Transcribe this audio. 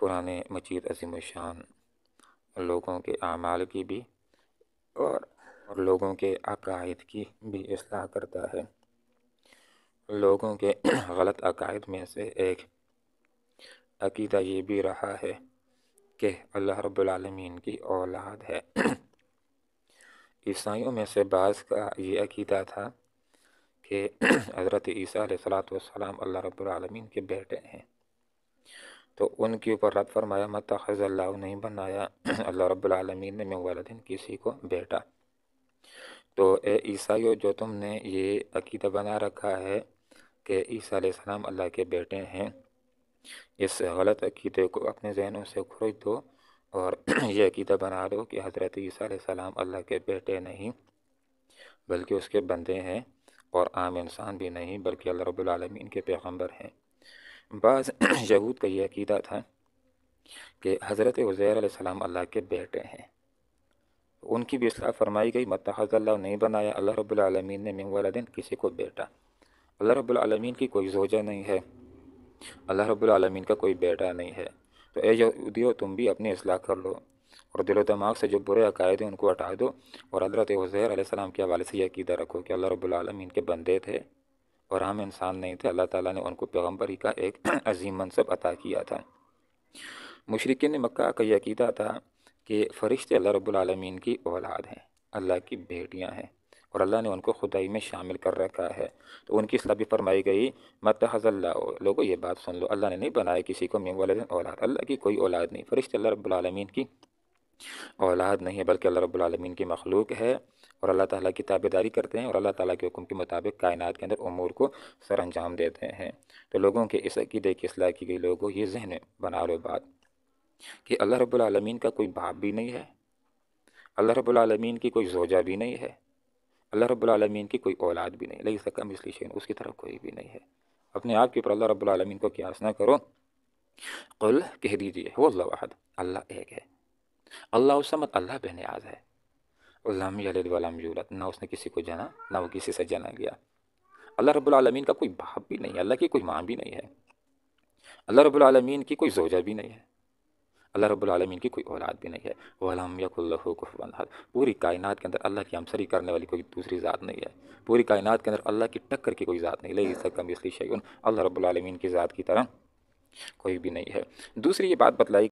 قرآن مجید عظیم الشان لوگوں کے اعمال کی بھی اور لوگوں کے عقائد کی بھی اصلاح کرتا ہے۔ لوگوں کے غلط عقائد میں سے ایک عقیدہ یہ بھی رہا ہے کہ اللہ رب العالمین کی اولاد ہے۔ عیسائیوں میں سے بعض کا یہ عقیدہ تھا کہ حضرت عیسیٰ علیہ السلام اللہ رب العالمین کے بیٹے ہیں، تو ان کے اوپر رد فرمایا متخذ اللہ، نہیں بنایا اللہ رب العالمین نے من ولد کسی کو بیٹا۔ تو اے عیسائیوں، جو تم نے یہ عقیدہ بنا رکھا ہے کہ عیسیٰ علیہ السلام اللہ کے بیٹے ہیں، اس غلط عقیدے کو اپنے ذہنوں سے کھوج دو اور یہ عقیدہ بنا دو کہ حضرت عیسیٰ علیہ السلام اللہ کے بیٹے نہیں بلکہ اس کے بندے ہیں، اور عام انسان بھی نہیں بلکہ اللہ رب العالمین کے پیغمبر ہیں۔ بعض یہود کا یہ عقیدہ تھا کہ حضرت عزیر علیہ السلام اللہ کے بیٹے ہیں، ان کی بھی اصلاح فرمائی گئی، متخذ اللہ، نہیں بنایا اللہ رب العالمین نے من ولد کسی کو بیٹا۔ اللہ رب العالمین کی کوئی زوجہ نہیں ہے، اللہ رب العالمین کا کوئی بیٹا نہیں ہے۔ تو اے یہودیو، تم بھی اپنی اصلاح کر لو اور دل و دماغ سے جو برے عقائد ہیں ان کو ہٹا دو، اور حضرت عزیر علیہ السلام کے حوالے سے یہ عقیدہ رکھو کہ اللہ رب العالمین کے بندے تھے اور عام انسان نہیں تھے، اللہ تعالیٰ نے ان کو پیغمبری کا ایک عظیم منصب عطا کیا تھا۔ مشرکین مکہ کا یہ عقیدہ تھا کہ فرشتے اللہ رب العالمین کی اولاد ہیں، اللہ کی بیٹیاں ہیں، اور اللہ نے ان کو خدائی میں شامل کر رکھا ہے۔ تو ان کی اصلاح بھی فرمائی گئی، متخذ اللہ، لوگو یہ بات سن لو، اللہ نے نہیں بنایا کسی کو من ولد اولاد، اللہ کی کوئی اولاد نہیں، فرشتے اللہ رب العالمین کی اولاد نہیں ہے بلکہ اللہ رب العالمین کی مخلوق ہے، اور اللہ تعالیٰ کی تابعداری کرتے ہیں اور اللہ تعالیٰ کے حکم کے مطابق کائنات کے اندر امور کو سر انجام دیتے ہیں۔ تو لوگوں کے اس عقیدے کی اصلاح کی گئی، لوگوں یہ ذہن میں بنا لو بات کہ اللہ رب العالمین کا کوئی باپ بھی نہیں ہے، اللہ رب العالمین کی کوئی زوجہ بھی نہیں ہے، اللہ رب العالمین کی کوئی اولاد بھی نہیں، لیس کمثلہ شیء، اس کی طرح کوئی بھی نہیں ہے۔ اپنے آپ کے اوپر اللہ رب العالمین کو قیاس نہ کرو۔ قل، کہہ دیجئے، هو اللہ احد، اللہ ایک ہے، اللہ الصمد، اللہ بے نیاز ہے، لم یلد ولم یولد، نہ اس نے کسی کو جنا نہ وہ کسی سے جنا گیا۔ اللہ رب العالمین کا کوئی باپ بھی نہیں ہے، اللہ کی کوئی ماں بھی نہیں ہے، اللہ رب العالمین کی کوئی زوجہ بھی نہیں ہے، اللہ رب العالمین کی کوئی اولاد بھی نہیں ہے۔ وَلَمْ يَكُنْ لَهُ كُفُوًا أَحَدٌ، پوری کائنات کے اندر اللہ کی ہمسری کرنے والی کوئی دوسری ذات نہیں ہے، پوری کائنات کے اندر اللہ کی ٹکر کی کوئی ذات نہیں، لیس کمثلہ شیء، اللہ رب العالمین کی ذات کی طرح کوئی بھی نہیں ہے۔ دوسری یہ بات بتلائی